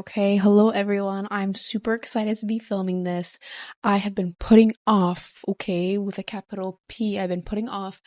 Okay, hello everyone. I'm super excited to be filming this. I have been putting off, okay, with a capital P, I've been putting off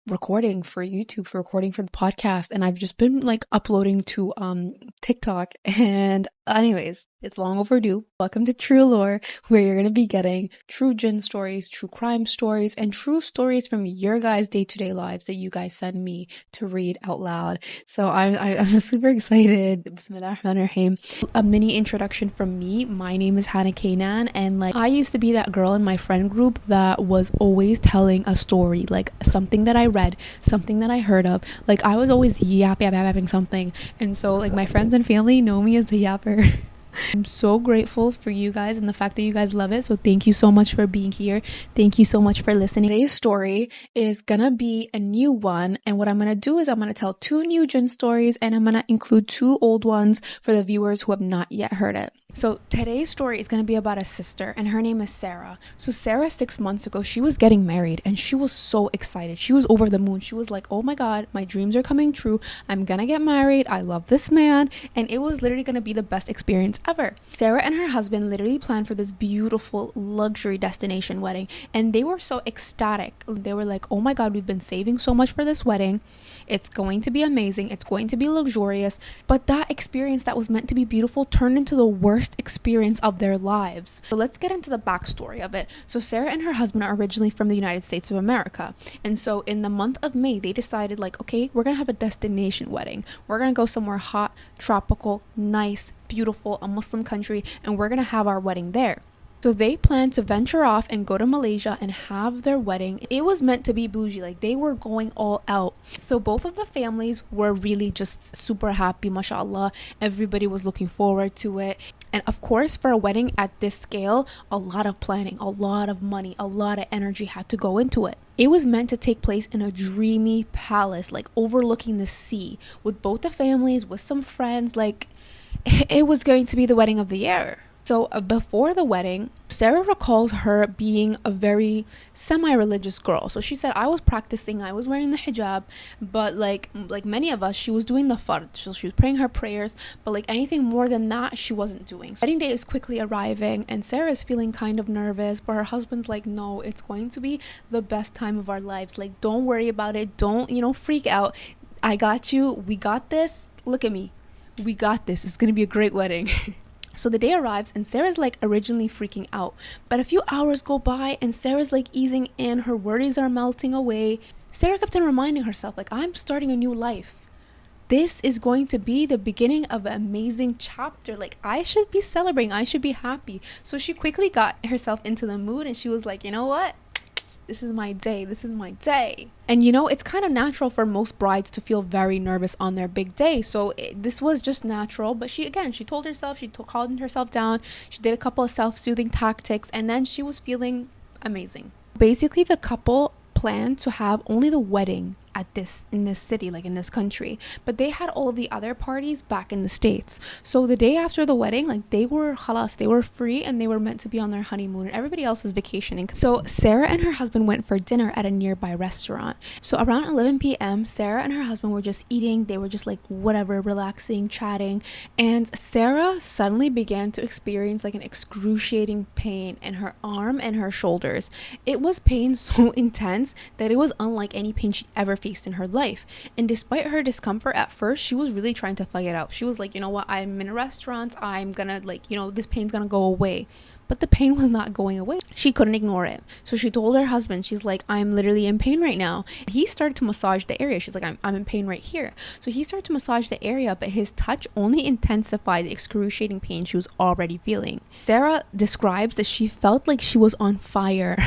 recording for YouTube, for recording for the podcast, and I've just been like uploading to TikTok. And anyways, it's long overdue. Welcome to True Lore, where you're gonna be getting true Jinn stories, true crime stories, and true stories from your guys' day-to-day lives that you guys send me to read out loud. So I'm super excited. Bismillahirrahmanirrahim. A mini introduction from me. My name is Hannah Kanan, and like I used to be that girl in my friend group that was always telling a story, like something that I read, something that I heard of. Like I was always yapping something, and so like my friends and family know me as the yapper. I'm so grateful for you guys and the fact that you guys love it. So thank you so much for being here. Thank you so much for listening. Today's story is gonna be a new one, and what I'm gonna do is I'm gonna tell two new Jinn stories, and I'm gonna include two old ones for the viewers who have not yet heard it. So today's story is gonna be about a sister, and her name is Sarah. So Sarah, 6 months ago, she was getting married, and she was so excited. She was over the moon. She was like, oh my god, my dreams are coming true. I'm gonna get married. I love this man, and it was literally gonna be the best experience ever. Sarah and her husband literally planned for this beautiful luxury destination wedding, and they were so ecstatic. They were like, oh my god, we've been saving so much for this wedding. It's going to be amazing. It's going to be luxurious. But that experience that was meant to be beautiful turned into the worst experience of their lives. So let's get into the backstory of it. So Sarah and her husband are originally from the United States of America, and so in the month of May they decided, like, okay, we're gonna have a destination wedding. We're gonna go somewhere hot, tropical, nice, beautiful, a Muslim country, and we're gonna have our wedding there. So they planned to venture off and go to Malaysia and have their wedding. It was meant to be bougie, like they were going all out. So both of the families were really just super happy, mashallah. Everybody was looking forward to it. And of course, for a wedding at this scale, a lot of planning, a lot of money, a lot of energy had to go into it. It was meant to take place in a dreamy palace, like overlooking the sea, with both the families, with some friends. Like it was going to be the wedding of the year. So before the wedding, Sarah recalls her being a very semi-religious girl. So she said, I was practicing, I was wearing the hijab, but like many of us, she was doing the fard. So she was praying her prayers, but like anything more than that, she wasn't doing. So wedding day is quickly arriving, and Sarah is feeling kind of nervous, but her husband's like, no, it's going to be the best time of our lives. Like, don't worry about it. Don't, freak out. I got you. We got this. Look at me. We got this. It's going to be a great wedding. So the day arrives, and Sarah's like originally freaking out, but a few hours go by and Sarah's like easing in. Her worries are melting away. Sarah kept on reminding herself, like, I'm starting a new life. This is going to be the beginning of an amazing chapter. Like, I should be celebrating. I should be happy. So she quickly got herself into the mood, and she was like, you know what? This is my day. This is my day. And it's kind of natural for most brides to feel very nervous on their big day. So this was just natural. But she told herself, calmed herself down. She did a couple of self-soothing tactics, and then she was feeling amazing. Basically, the couple planned to have only the wedding in this city, like in this country, but they had all of the other parties back in the States. So the day after the wedding, like they were free, and they were meant to be on their honeymoon, and everybody else is vacationing. So Sarah and her husband went for dinner at a nearby restaurant. So around 11 p.m. Sarah and her husband were just eating. They were just like whatever, relaxing, chatting, and Sarah suddenly began to experience like an excruciating pain in her arm and her shoulders. It was pain so intense that it was unlike any pain she'd ever faced in her life. And despite her discomfort at first, she was really trying to thug it out. She was like, you know what, I'm in a restaurant, I'm gonna this pain's gonna go away. But the pain was not going away. She couldn't ignore it. So she told her husband, she's like, I'm literally in pain right now. He started to massage the area. She's like, I'm in pain right here. So he started to massage the area, but his touch only intensified the excruciating pain she was already feeling. Sarah describes that she felt like she was on fire.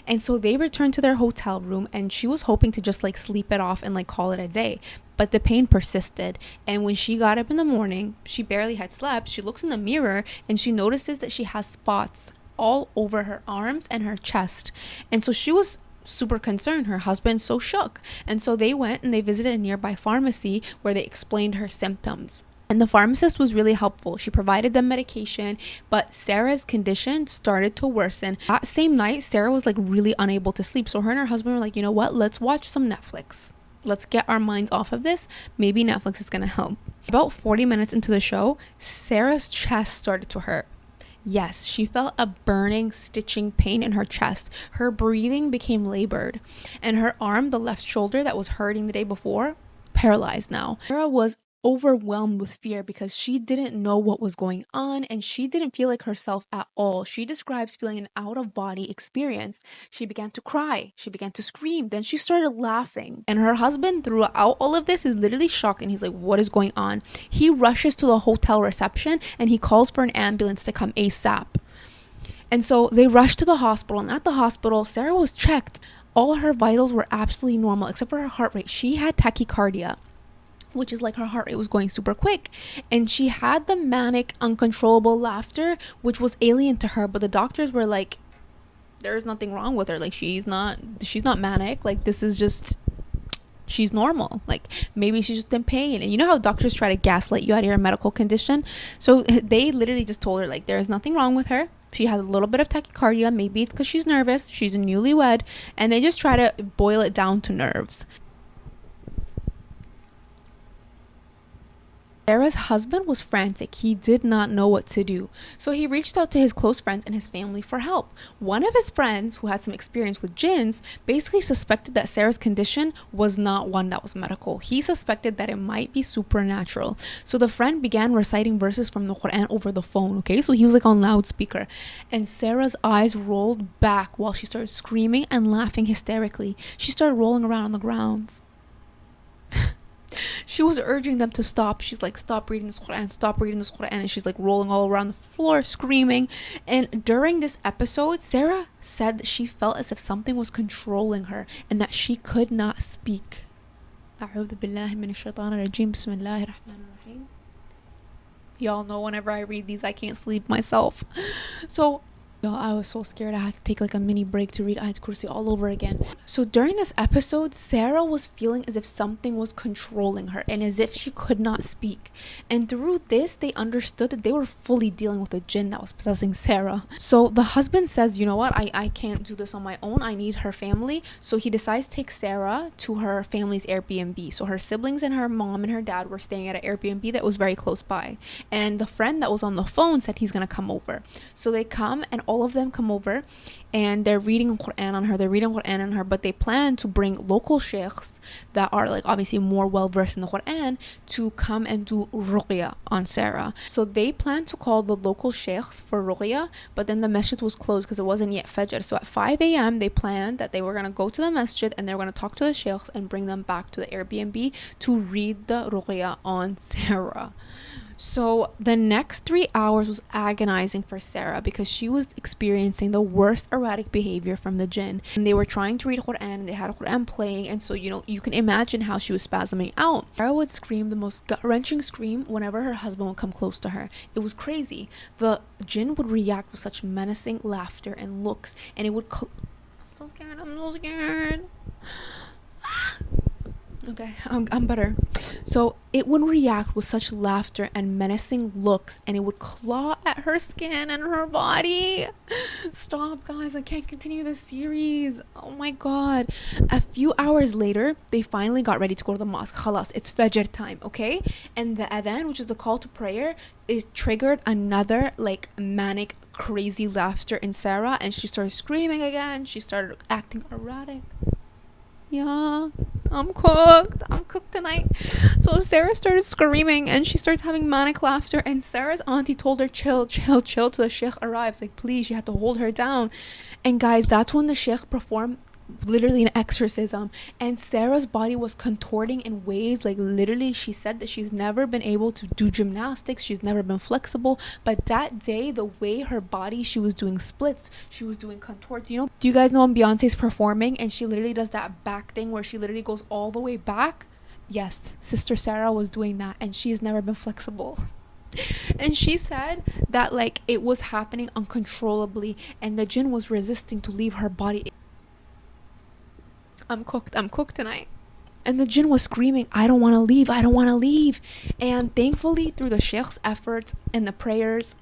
And so they returned to their hotel room, and she was hoping to just like sleep it off and like call it a day. But the pain persisted, and when she got up in the morning, she barely had slept. She looks in the mirror and she notices that she has spots all over her arms and her chest. And so she was super concerned. Her husband so shook. And so they went and they visited a nearby pharmacy where they explained her symptoms. And the pharmacist was really helpful. She provided them medication, but Sarah's condition started to worsen. That same night, Sarah was like really unable to sleep. So her and her husband were like, you know what, let's watch some Netflix. Let's get our minds off of this. Maybe Netflix is going to help. About 40 minutes into the show, Sarah's chest started to hurt. Yes, she felt a burning, stitching pain in her chest. Her breathing became labored. And her arm, the left shoulder that was hurting the day before, paralyzed now. Sarah was overwhelmed with fear because she didn't know what was going on and she didn't feel like herself at all. She describes feeling an out-of-body experience. She began to cry. She began to scream. Then she started laughing. And her husband, throughout all of this, is literally shocked and he's like, what is going on? He rushes to the hotel reception and he calls for an ambulance to come ASAP. And so they rushed to the hospital, and at the hospital, Sarah was checked. All her vitals were absolutely normal except for her heart rate. She had tachycardia, which is like her heart rate was going super quick, and she had the manic, uncontrollable laughter, which was alien to her. But the doctors were like, there's nothing wrong with her, like she's not manic, like this is just, she's normal, like maybe she's just in pain. And you know how doctors try to gaslight you out of your medical condition? So they literally just told her like there's nothing wrong with her. She has a little bit of tachycardia, maybe it's because she's nervous, she's a newlywed, and they just try to boil it down to nerves. Sarah's husband was frantic. He did not know what to do. So he reached out to his close friends and his family for help. One of his friends, who had some experience with jinns, basically suspected that Sarah's condition was not one that was medical. He suspected that it might be supernatural. So the friend began reciting verses from the Quran over the phone, okay? So he was like on loudspeaker. And Sarah's eyes rolled back while she started screaming and laughing hysterically. She started rolling around on the grounds. She was urging them to stop. She's like, stop reading this Quran, stop reading this Quran. And she's like rolling all around the floor, screaming. And during this episode, Sarah said that she felt as if something was controlling her and that she could not speak. Y'all know whenever I read these, I can't sleep myself. So I was so scared I had to take like a mini break to read Ayat Kursi all over again. So during this episode, Sarah was feeling as if something was controlling her and as if she could not speak. And through this, they understood that they were fully dealing with a jinn that was possessing Sarah. So the husband says, you know what, I can't do this on my own. I need her family. So he decides to take Sarah to her family's Airbnb. So her siblings and her mom and her dad were staying at an Airbnb that was very close by. And the friend that was on the phone said he's going to come over. So they come and all of them come over and they're reading Quran on her, but they plan to bring local sheikhs that are like obviously more well versed in the Quran to come and do ruqya on Sarah. So they plan to call the local sheikhs for ruqya, but then the masjid was closed because it wasn't yet Fajr. So at 5 a.m. they planned that they were going to go to the masjid and they were going to talk to the sheikhs and bring them back to the Airbnb to read the ruqya on Sarah. So the next 3 hours was agonizing for Sarah because she was experiencing the worst erratic behavior from the jinn. And they were trying to read Quran and they had Quran playing, and so you can imagine how she was spasming out. Sarah would scream the most gut-wrenching scream whenever her husband would come close to her. It was crazy. The jinn would react with such menacing laughter and looks, and it would I'm so scared. Okay, I'm better. So it would react with such laughter and menacing looks, and it would claw at her skin and her body. Stop, guys, I can't continue this series. Oh my god. A few hours later, they finally got ready to go to the mosque. Khalas, it's Fajr time, okay? And the adhan, which is the call to prayer, it triggered another like manic crazy laughter in Sarah, and she started screaming again. She started acting erratic. Yeah, I'm cooked tonight. So Sarah started screaming and she starts having manic laughter, and Sarah's auntie told her chill till the sheikh arrives, like please, you have to hold her down. And guys, that's when the sheikh performed literally an exorcism, and Sarah's body was contorting in ways like literally she said that she's never been able to do gymnastics, she's never been flexible, but that day the way her body, she was doing splits, she was doing contorts. Do you guys know when Beyonce's performing and she literally does that back thing where she literally goes all the way back? Yes, Sister Sarah was doing that, and she's never been flexible. And she said that like it was happening uncontrollably and the jinn was resisting to leave her body. I'm cooked tonight. And the jinn was screaming, I don't want to leave. And thankfully, through the sheikh's efforts and the prayers,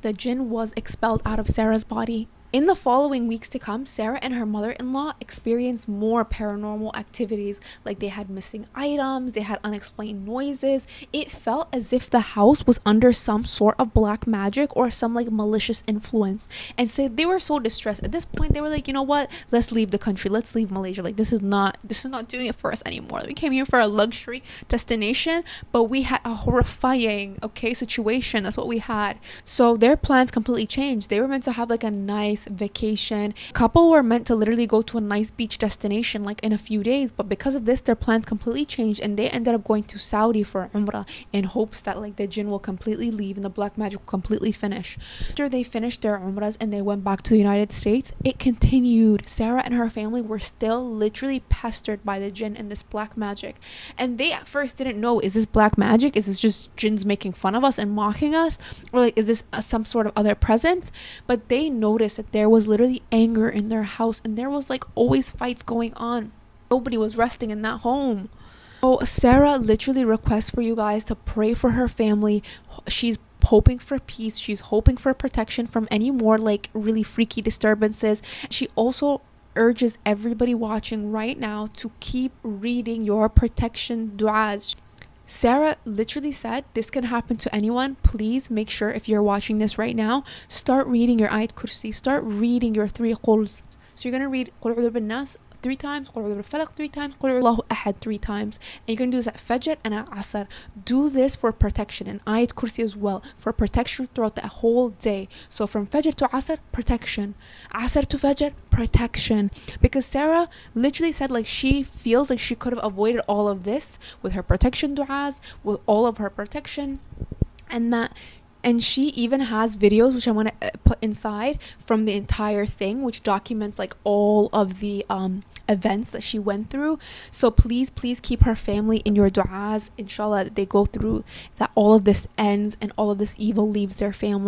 the jinn was expelled out of Sarah's body. In the following weeks to come, Sarah and her mother-in-law experienced more paranormal activities, like they had missing items, they had unexplained noises. It felt as if the house was under some sort of black magic or some like malicious influence. And so they were so distressed. At this point, they were like, you know what? Let's leave the country. Let's leave Malaysia. Like this is not doing it for us anymore. We came here for a luxury destination, but we had a horrifying, situation. That's what we had. So their plans completely changed. They were meant to have like a nice vacation. Couple were meant to literally go to a nice beach destination like in a few days, but because of this their plans completely changed, and they ended up going to Saudi for Umrah in hopes that like the jinn will completely leave and the black magic will completely finish. After they finished their Umrahs and they went back to the United States, it continued. Sarah and her family were still literally pestered by the jinn and this black magic, and they at first didn't know, is this black magic, is this just jinns making fun of us and mocking us, or like is this some sort of other presence? But they noticed that there was literally anger in their house, and there was like always fights going on. Nobody was resting in that home. So Sarah literally requests for you guys to pray for her family. She's hoping for peace. She's hoping for protection from any more like really freaky disturbances. She also urges everybody watching right now to keep reading your protection du'as. Sarah literally said this can happen to anyone. Please make sure, if you're watching this right now, start reading your Ayat Kursi, start reading your 3 quls. So you're going to read Qul A'udhu bin Nas 3 times, Qul A'udhu bil Falaq 3 times, Qul Allahu Ahad 3 times. And you're going to do this at Fajr and at Asr. Do this for protection, and Ayat Kursi as well, for protection throughout the whole day. So from Fajr to Asr, protection. Asr to Fajr, protection. Because Sarah literally said like she feels like she could have avoided all of this with her protection du'as, with all of her protection, and she even has videos which I want to put inside from the entire thing, which documents like all of the events that she went through. So please keep her family in your du'as. Inshallah, that they go through, that all of this ends and all of this evil leaves their family.